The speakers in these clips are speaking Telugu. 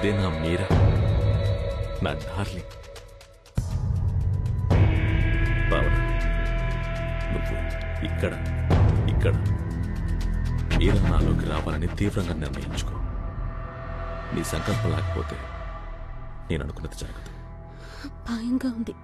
ఇదే నా మీరా, నా డార్లింగ్. భావన, నువ్వు ఇక్కడ ఇక్కడ మీరా నాలోకి రావాలని తీవ్రంగా నిర్ణయించుకో. నీ సంకల్పం లేకపోతే నేను అనుకున్నది జరగదు. భయంగా ఉంది,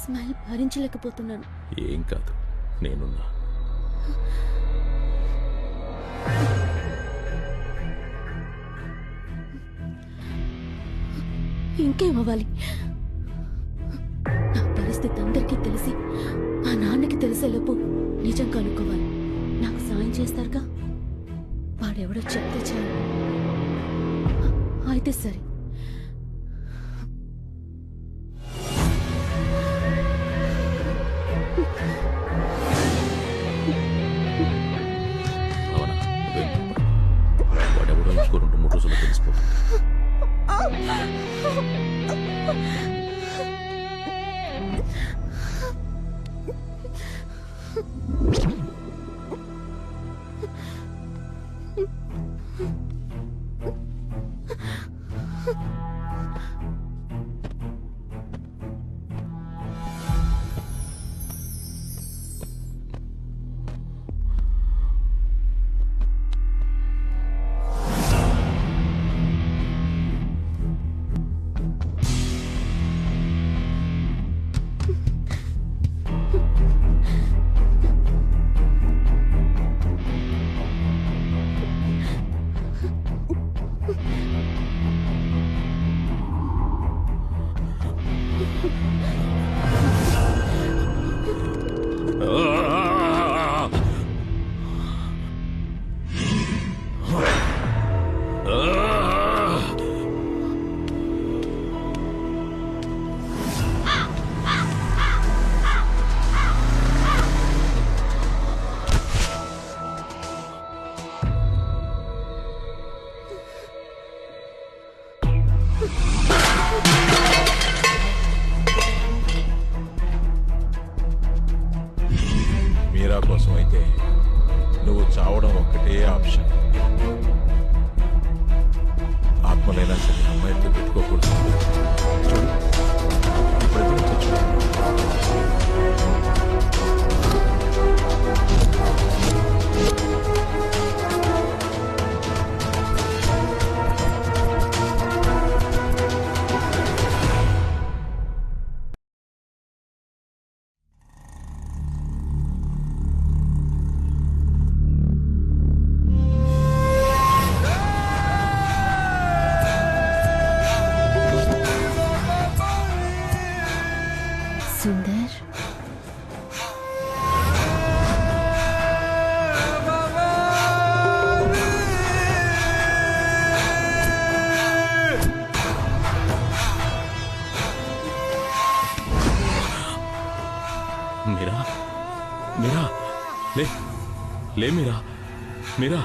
స్మైల్ భరించలేకపోతున్నాను. ఏం కాదు, నేనున్నా. ఇంకేమవ్వాలి? నా పరిస్థితి అందరికీ తెలిసి మా నాన్నకి తెలిసేలోపు నిజం కనుక్కోవాలి. నాకు సాయం చేస్తారుగా? వాడెవడో చెప్తే చాలు. అయితే సరే. అవునా, వాడెవడో ఇంకో 2-3 రోజుల్లో తెలిసిపోతుంది. మీరా కోసం అయితే నువ్వు చావడం ఒక్కటే ఆప్షన్. ఆత్మలైనా సరే అమ్మాయితో పెట్టుకోకూడదు. చూడు, ఇప్పుడు సుందర్, మీరా, మీరా, లే లే మీరా, మీరా,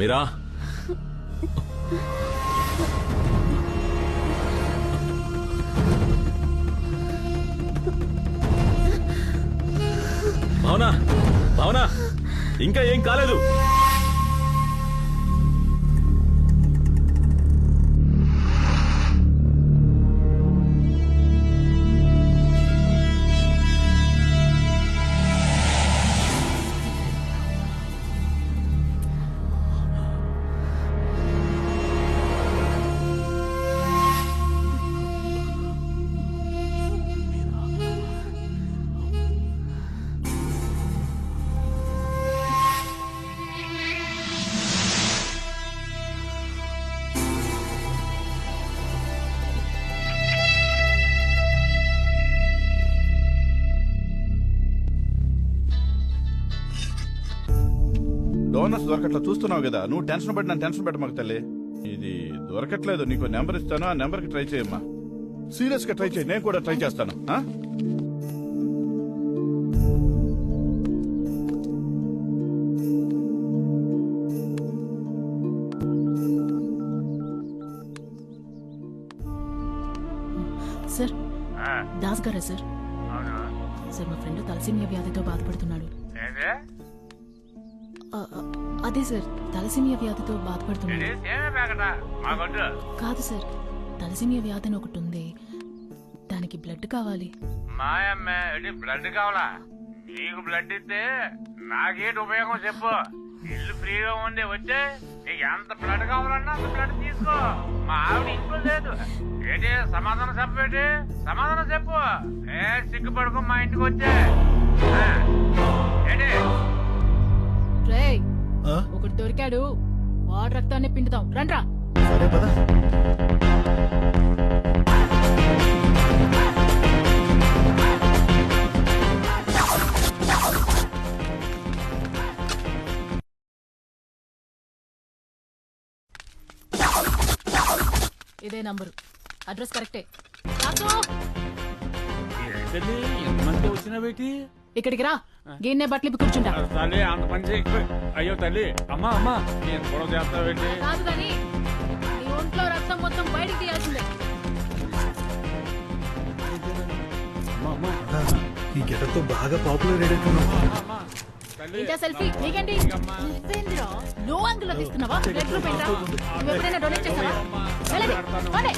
మీరా. భావన, భావన, ఇంకా ఏం కాలేదు. డోనర్స్ దొరకట్లా చూస్తున్నావు కదా, నువ్వు టెన్షన్ పడి నన్ను టెన్షన్ పెట్టమాకు తల్లి. ఇది దొరకట్లేదు, నీకు నెంబర్ ఇస్తాను, ఆ నెంబర్కి ట్రై చేయమ్మా. సీరియస్ గా ట్రై చేయి, నేను కూడా ట్రై చేస్తాను. సార్, దాస్ గారా సార్? సార్, మా ఫ్రెండ్ తలసీమియా వ్యాధితో బాధపడుతున్నాడు. అదే సార్ తలసేమియా వ్యాధితో బాధపడుతున్నాను. కాదు సార్, తలసేమియా వ్యాధి అని ఒకటి ఉంది, దానికి బ్లడ్ కావాలి. మాయమ్మే బ్లడ్ కావాలా? నీకు బ్లడ్ ఇస్తే నాకేంటి ఉపయోగం చెప్పు. ఇల్లు ఫ్రీగా ఉంది, వచ్చే నీకు ఎంత బ్లడ్ కావాలన్నా అంత బ్లడ్ తీసుకో. మా ఆవిడ ఇంట్లో లేదు. ఏంటి సమాధానం చెప్పేటి? సమాధానం చెప్పు. ఏ సిగ్గుపడుకో, మా ఇంటికి వచ్చే. ఏంటి రేయ్, ఒకటి దొరికాడు, వాడు రక్తాన్ని పిండుతాం, రండ్రా. సరే పద. ఇదే నంబరు, అడ్రస్ కరెక్టే. ఏంటండి ఎంతమంది వచ్చినా పెట్టి ఇక్కడికి రా, గిన్నె బట్టలు కూర్చుంటా. తల్లి అంత పని చేయి. అయ్యో తల్లి, అమ్మా అమ్మా నేను గొడవ చేస్తా పెట్టి. కాదు కానీ నీ ఒంట్లో రక్తం మొత్తం బయటికి తీయాల్సిందే. ఈ గెటప్ తో బాగా పాపులర్ అయ్యేట్టున్నావు. ఇంకా సెల్ఫీ నీకేంటి? నువ్వేందిరా లో యాంగిల్ లో తీస్తున్నావా? బ్లడ్ గ్రూప్ ఏంట్రా? నువ్వు ఎప్పుడైనా డొనేట్ చేసావా? వెళ్ళండి, పోండి.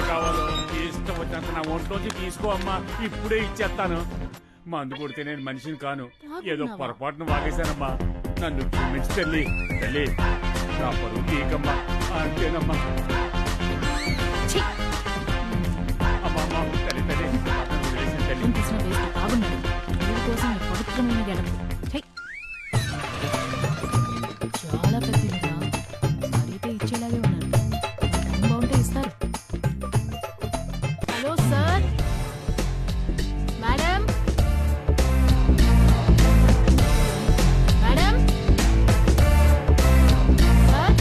కావాలో ఇష్టం వచ్చినంత నా ఒంట్లోంచి తీసుకో అమ్మా, ఇప్పుడే ఇచ్చేస్తాను. మందు కొడితే నేను మనిషిని కాను, ఏదో పొరపాటును వాగేశానమ్మా, నన్ను క్షమించి తల్లి. తల్లి నా పరువు తీయకమ్మా, అంతేనమ్మా. ఛీ! అమ్మా అమ్మా తల్లి తల్లి వదిలేసిన తల్లి. రక్తం తీసిన వేస్ట్ బాగున్నాడు. వీడి కోసం ఈ పవిత్రమైన గెడపు. ఛై! చాలా పెద్దదిగా అడిగితే ఇచ్చేలాగే ఉన్నారు. టైం బాగుంటే ఇస్తారు. Hello sir, madam, madam, sir.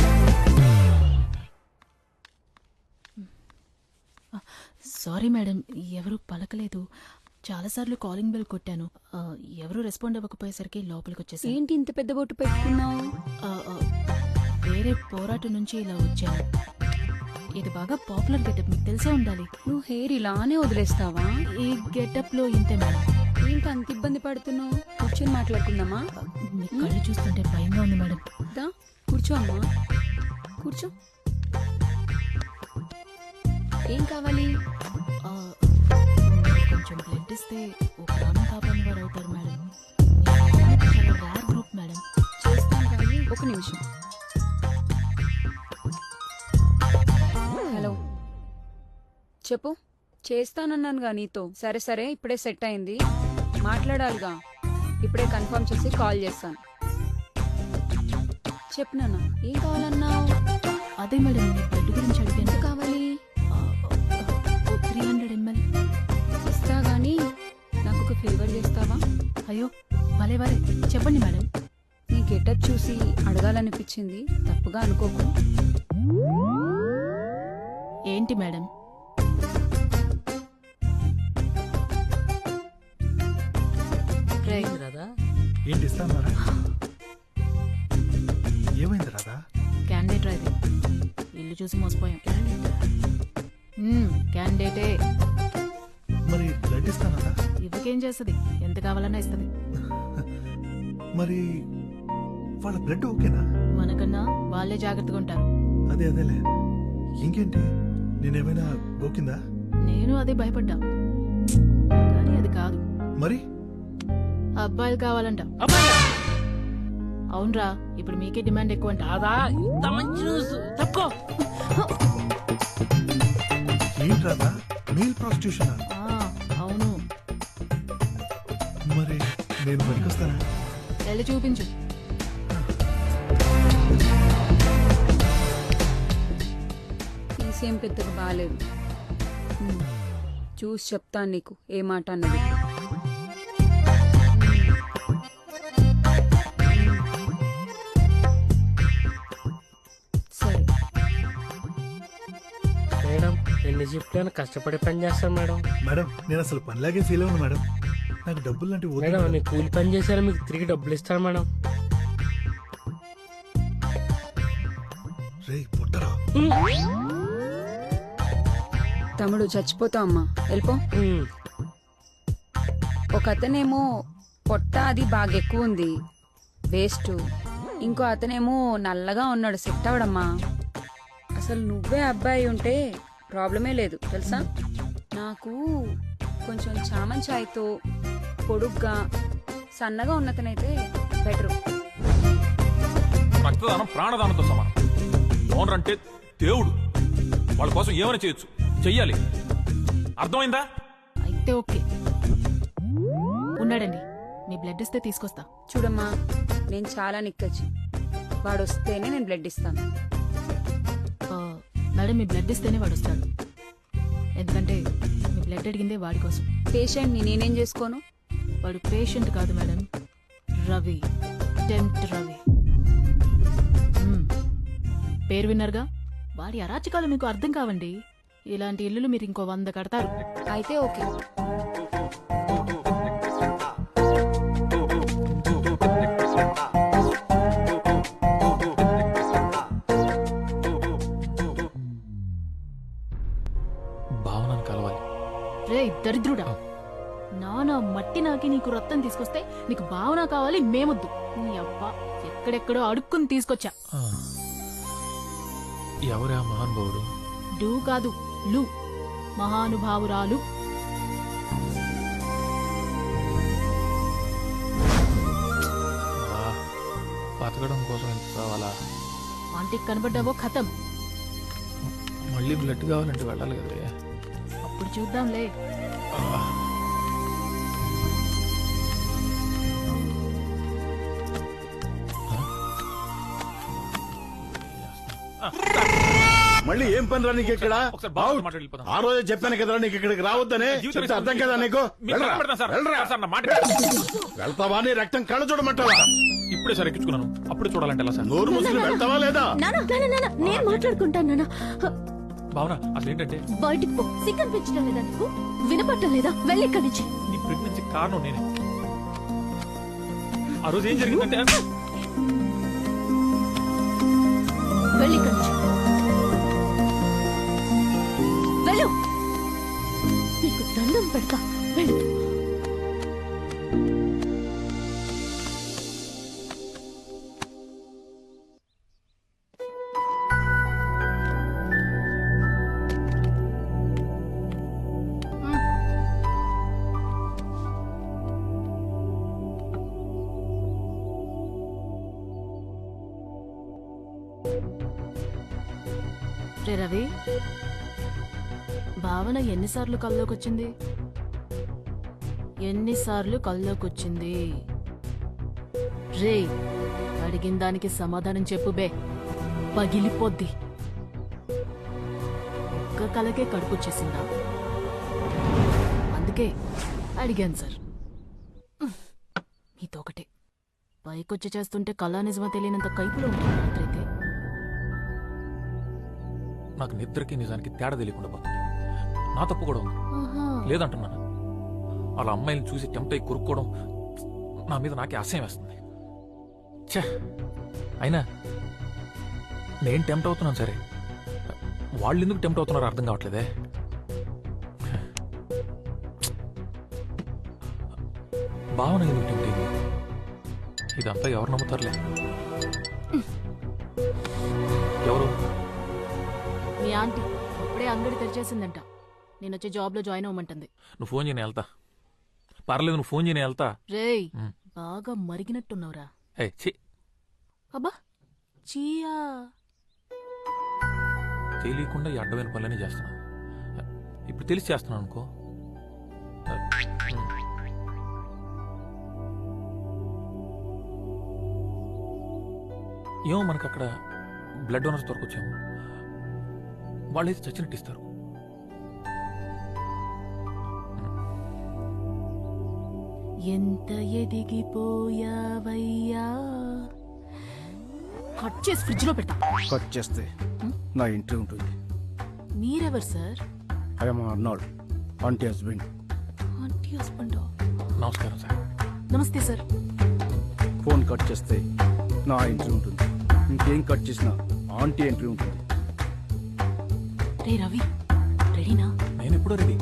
Sorry madam, ఎవరు పలకలేదు. చాలాసార్లు కాలింగ్ బెల్ కొట్టాను, ఎవరు రెస్పాండ్ అవ్వకపోయేసరికి లోపలికి వచ్చేసాను. ఏంటి ఇంత పెద్ద బొట్టు పెట్టుకున్నావు? వేరే పోరాటం నుంచి ఇలా వచ్చాను. ఇది బాగా పాపులర్ గెటప్, మీకు తెలిసే ఉండాలి. నువ్వు హెయిర్ ఇలానే వదిలేస్తావా? ఈ గెటప్ లో ఇంతే మేడం. ఏంటి అంత ఇబ్బంది పడుతున్నావు? కూర్చొని మాట్లాడుకుందామా? మీ కళ్ళు చూస్తుంటే భయంగా ఉంది మేడం. దా, కూర్చో అమ్మా, కూర్చో. ఏం కావాలి? ఆ, కొంచెం బ్లడ్ ఇస్తే ఓ ప్రాణం కాపాడిన వారు అవుతారు మేడం. చాలా రేర్ గ్రూప్ మేడం. చేస్తాను కానీ ఒక నిమిషం. హలో, చెప్పు. చేస్తానన్నానుగా నీతో. సరే సరే, ఇప్పుడే సెట్ అయింది, మాట్లాడాలిగా. ఇప్పుడే కన్ఫర్మ్ చేసి కాల్ చేస్తాను. చెప్పు నాన్న, ఏం కావాలన్నావు? అదే మేడం, మీ బ్లడ్ గురించి అడిగాను. ఎంత కావాలి? 300 ml. ఇస్తా గానీ నాకు ఒక ఫేవర్ చేస్తావా? అయ్యో భలే భలే, చెప్పండి మేడం. నీ గెటప్ చూసి అడగాలనిపించింది, తప్పుగా అనుకోకు. ఏంటి మేడం? ఏంటి ఇస్తాన్నారా? ఏమైంది రాదా? క్యాండిడేట్ రాది, ఇల్లు చూసి మోసపోయాం. క్యాండిడేటే. మరి బ్లడ్ ఇస్తానరా? ఇవ్వకేం చేస్తుంది, ఎంత కావాలన్నా ఇస్తుంది. మరి వాళ్ళ బ్లడ్ ఓకేనా? మనకన్నా వాళ్ళే జాగ్రత్తగా ఉంటారు. అదే అదేలే. ఇంకేంటి, నేనేమైనా గోకిందా? నేను అదే భయపడ్డా, కానీ అది కాదు. మరి అబ్బాయిలు కావాలంట. అవునరా, ఇప్పుడు మీకే డిమాండ్ ఎక్కువ అంట. అదా ఇంత మంచి న్యూస్ తక్కువ. ఏంటి రాదా, మెయిల్ ప్రాస్టిట్యూషన్? అవును. మరి నేను పనికొస్తానా? వెళ్ళి చూపించు. తీసేం పెద్దగా బాగాలేదు. చూసి చెప్తాను నీకు ఏ మాట అన్నది. సరే మేడం, ఎన్ని షిఫ్ట్లను కష్టపడి పని చేస్తాను మేడం. మేడం, నేను అసలు పనిలాగే ఫీల్ అవ్వను మేడం. నాకు డబ్బులు లాంటివి వద్దు మేడం, మేడం. నేను కూలి పని చేశాను, మీకు తిరిగి డబ్బులు ఇస్తాను మేడం. రేయ్ పుట్టరా, తమ్ముడు చచ్చిపోతావు అమ్మా, వెళ్ళిపో. ఒక అతనేమో పొట్ట అది బాగా ఎక్కువ ఉంది, వేస్ట్. ఇంకో అతనేమో నల్లగా ఉన్నాడు, సెట్ అవడమ్మా. అసలు నువ్వే అబ్బాయి ఉంటే ప్రాబ్లమే లేదు తెలుసా. నాకు కొంచెం చామన్ ఛాయ్తో పొడుగ్గా సన్నగా ఉన్నతనైతే బెటరు. రక్తదానం ప్రాణదానంతో సమానం. ఓనర్ అంటే దేవుడు, వాళ్ళ కోసం ఏమైనా చేయొచ్చు, చెయ్యాలి. అర్థమైందా? అయితే ఓకే, ఉన్నాడండి. మీ బ్లడ్ ఇస్తే తీసుకొస్తా. చూడమ్మా, నేను చాలా నిక్కచ్చి, వాడు వస్తేనే నేను బ్లడ్ ఇస్తాను. మేడం, మీ బ్లడ్ ఇస్తేనే వాడు వస్తాడు. ఎందుకంటే మీ బ్లడ్ అడిగిందే వాడి కోసం. పేషెంట్ని నేనేం చేసుకోను? వాడు పేషెంట్ కాదు మేడం, రవి, టెంప్ట్ రవి. పేరు విన్నారుగా. వాడి అరాచకాలు మీకు అర్థం కావండి. ఇలాంటి ఇల్లులు మీరు ఇంకో 100 కడతారు. అయితే ఓకే. భావనను కలవాలి. రే దరిద్రుడా, నానా మట్టి నాకి నీకు రక్తం తీసుకొస్తే నీకు భావన కావాలి, మేమొద్దు. నీ అబ్బా ఎక్కడెక్కడో అడుక్కుని తీసుకొచ్చా. ఎవరా మహానుభావుడు? డూ కాదు, లు, మహానుభావురాలు. బతకడం కోసం ఎంత కావాలా? ఆంటీకి కనబడ్డావో ఖతం. మళ్ళీ బ్లడ్ కావాలంటే వెళ్ళాలి కదా. అప్పుడు చూద్దాంలే. మళ్ళీ ఏం పని రా నీకు ఇక్కడ? ఒకసారి బాగా మాట్లాడిపోతాం. ఆ రోజే చెప్పాను కదరా నీకు ఇక్కడికి రావద్దని. చెప్తే అర్థం కదా నీకు? వెళ్ళరా, వెళ్ళరా. వెళ్తావా? నీ రక్తం కళ్ళ చూడమంటావా? ఇప్పుడే సార్ ఎక్కించుకున్నాను, అప్పుడే చూడాలంటే ఎలా సార్? నోరు ముసులు వెళ్తావా లేదా? నేను మాట్లాడుకుంటాను నాన్న. భావన, అసలు ఏంటంటే బయటికి పో. సిగ్గం పెంచడం లేదా నీకు? వినపట్టం లేదా? వెళ్ళి ఇక్కడి నుంచి. నీ ప్రెగ్నెన్సీ కారణం నేనే. ఆ రోజు ఏం జరిగిందంటే వెళ్ళి ఇక్కడి నుంచి వెళ్ళు. నీకు దండం పెడతా, వెళ్ళు. రే రవి, భావన ఎన్నిసార్లు కల్లోకొచ్చింది? ఎన్నిసార్లు కల్లోకొచ్చింది? రే, అడిగిన దానికి సమాధానం చెప్పు బే, పగిలిపోద్ది. ఒక్క కలకే కడుపుచ్చేసిందా? అందుకే అడిగాను సార్. మీతో ఒకటే పైకొచ్చి చేస్తుంటే కళా నిజమా తెలియనంత కైపులో ఉంటుంది రాత్రైతే. నాకు నిద్రకి నిజానికి తేడా తెలియకుండా పోతుంది. నా తప్పు కూడా ఉంది, లేదంటున్నాను. వాళ్ళ అమ్మాయిని చూసి టెంప్ట్ అయి కొరుక్కోవడం నా మీద నాకే అసహ్యం వేస్తుంది. ఛే, అయినా నేను టెంప్ట్ అవుతున్నాను సరే, వాళ్ళు ఎందుకు టెంప్ట్ అవుతున్నారో అర్థం కావట్లేదే. భావన ఎందుకు టెంప్ట్ అయింది? ఇదంతా ఎవరు నమ్ముతారులే. ఎవరు? మీ ఆంటీ అప్పుడే అంగడి తెరిచేసిందంట. నేను వచ్చే జాబ్ లో జాయిన్ అవ్వమంటుంది. నువ్వు ఫోన్ చేయని వెళ్తా. పర్లేదు, నువ్వు ఫోన్ చేయని వెళ్తా. రేయ్, బాగా మరిగినట్టున్నావురా. అబ్బా చీయా, తెలియకుండా ఈ అడ్డమైన పనులన్నీ చేస్తున్నా. ఇప్పుడు తెలిసి చేస్తున్నాను అనుకో. ఏమో మనకు అక్కడ బ్లడ్ డోనర్స్ దొరకొచ్చాము. వాళ్ళైతే చచ్చినట్టు ఇస్తారు. ఎంత ఎదిగిపోయావయ్యా. కట్ చేసి ఫ్రిడ్జ్ లో పెడతా. కట్ చేస్తే నా ఎంట్రీ ఉంటుంది. మీరెవరు sir? I'm Arnold, aunty husband. Aunty హస్బెండా? నమస్కారం సార్. నమస్తే సార్. ఫోన్ కట్ చేస్తే నా ఎంట్రీ ఉంటుంది. ఇంకేం కట్ చేసినా ఆంటీ ఎంట్రీ ఉంటుంది. రే రవి, రెడీనా? నేను ఎప్పుడో రెడీ.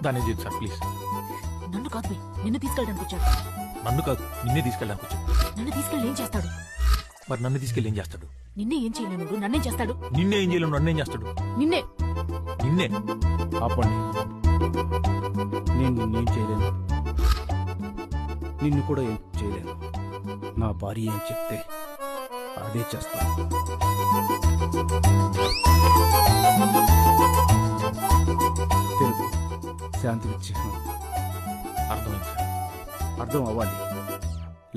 దానే చేయదు సార్ ప్లీజ్. నన్ను కాదు బే, నిన్ను తీసుకెళ్ళడానికి వచ్చాడు. నన్ను కాదు నిన్నే తీసుకెళ్ళడానికి వచ్చాడు. నన్ను తీసుకెళ్ళి ఏం చేస్తాడు? మరి నన్ను తీసుకెళ్ళి ఏం చేస్తాడు? నిన్నే ఏం చేయలేను, నన్నేం చేస్తాడు? నిన్నే ఏం చేయలేను, నన్నేం చేస్తాడు? నిన్నే నిన్నే ఆపండి. నేను నిన్నేం చేయలేను, నిన్ను కూడా ఏం చేయలేను. నా భార్య ఏం చెప్తే అదే చేస్తాను. తెలుగు శాంతికి చిహ్నం. అర్థమైంది సార్. అర్థం అవ్వాలి,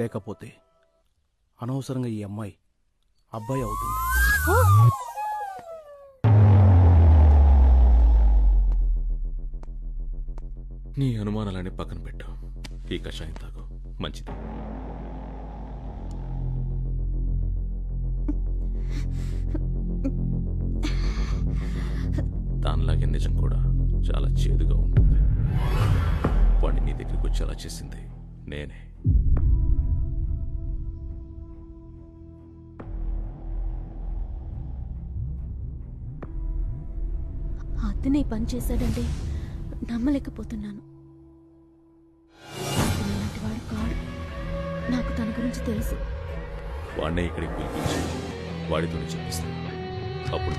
లేకపోతే అనవసరంగా ఈ అమ్మాయి అబ్బాయి అవుతుంది. నీ అనుమానాలని పక్కన పెట్టు. ఈ కషాయం తాగు, మంచిది. దానిలాగే నిజం కూడా చాలా చేదుగా ఉంటుంది. వాడిని నీ దగ్గరికి వచ్చేలా చేసింది నేనే. అతనే పని చేశాడంటే నమ్మలేకపోతున్నాను. ఇలాంటి వాడు కాడు. నాకు తన గురించి తెలుసు. వాడినే ఇక్కడికి పిలిపించి వాడితోనే చెప్పిస్తాను. అప్పుడు